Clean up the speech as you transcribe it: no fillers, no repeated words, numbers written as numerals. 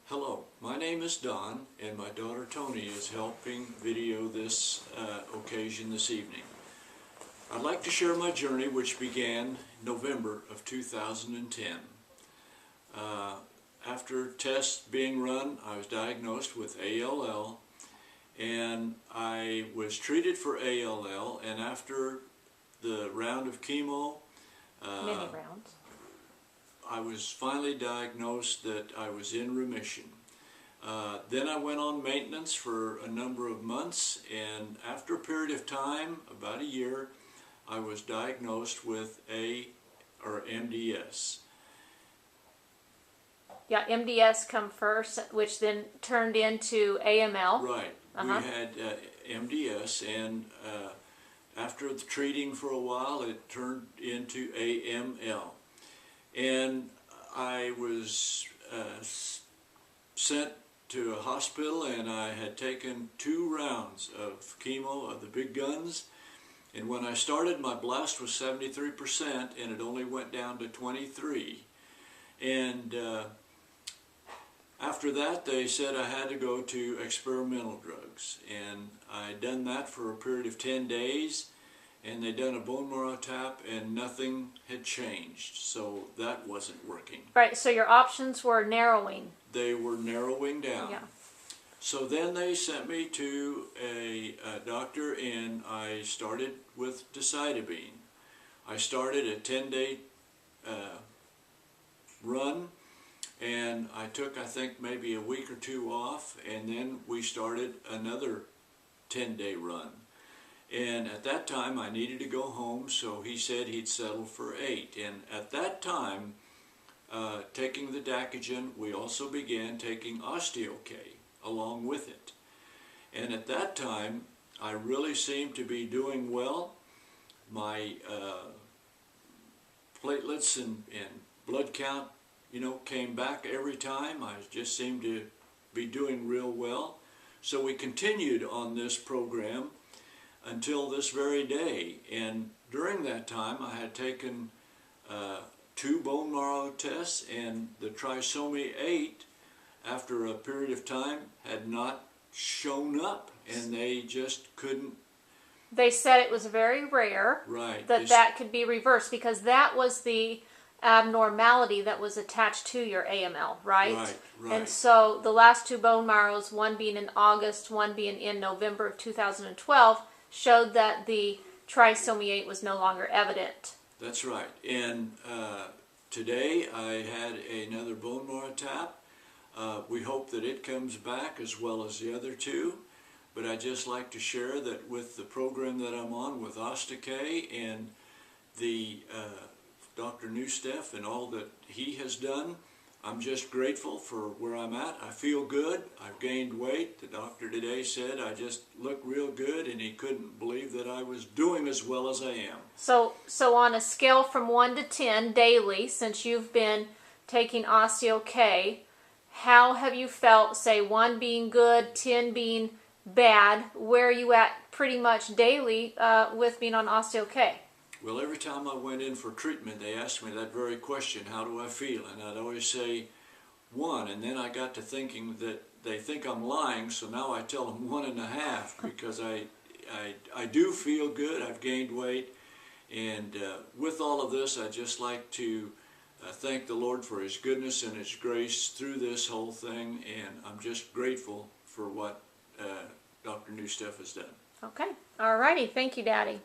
Hello, my name is Don, and my daughter Tony is helping video this occasion this evening. I'd like to share my journey, which began November of 2010. After tests being run, I was diagnosed with ALL, and I was treated for ALL, and after the round of chemo, many rounds, I was finally diagnosed that I was in remission. Then I went on maintenance for a number of months, and after a period of time, about a year, I was diagnosed with MDS. Yeah, MDS come first, which then turned into AML. Right. We had MDS, and after the treating for a while, it turned into AML. And I was sent to a hospital, and I had taken 2 rounds of chemo, of the big guns. And when I started, my blast was 73%, and it only went down to 23. And after that, they said I had to go to experimental drugs. And I'd done that for a period of 10 days. And they'd done a bone marrow tap, and nothing had changed, so that wasn't working. Right, so your options were narrowing. They were narrowing down. Yeah. So then they sent me to a doctor, and I started with decitabine. I started a 10-day run, and I took, I think, maybe a week or 2 off, and then we started another 10-day run. And at that time, I needed to go home, so he said he'd settle for 8. And at that time, taking the Dacogen, we also began taking Osteo K along with it. And at that time, I really seemed to be doing well. My platelets and blood count, came back every time. I just seemed to be doing real well. So we continued on this program until this very day, and during that time I had taken 2 bone marrow tests, and the trisomy 8 after a period of time had not shown up, and they just couldn't. They said it was very rare, right, that could be reversed, because that was the abnormality that was attached to your AML, right? Right. And so the last 2 bone marrows, one being in August, one being in November of 2012, showed that the trisomy 8 was no longer evident. That's right. And today I had another bone marrow tap. We hope that it comes back as well as the other 2. But I'd just like to share that with the program that I'm on with Osteo K and the Dr. Newsteff and all that he has done, I'm just grateful for where I'm at. I feel good. I've gained weight. The doctor today said I just look real good, and he couldn't believe that I was doing as well as I am. So on a scale from 1 to 10 daily, since you've been taking Osteo K, how have you felt, say 1 being good, 10 being bad? Where are you at pretty much daily with being on Osteo K? Well, every time I went in for treatment, they asked me that very question, how do I feel? And I'd always say 1, and then I got to thinking that they think I'm lying, so now I tell them 1.5, because I do feel good. I've gained weight, and with all of this, I'd just like to thank the Lord for His goodness and His grace through this whole thing, and I'm just grateful for what Dr. Newsteff has done. Okay. All righty. Thank you, Daddy.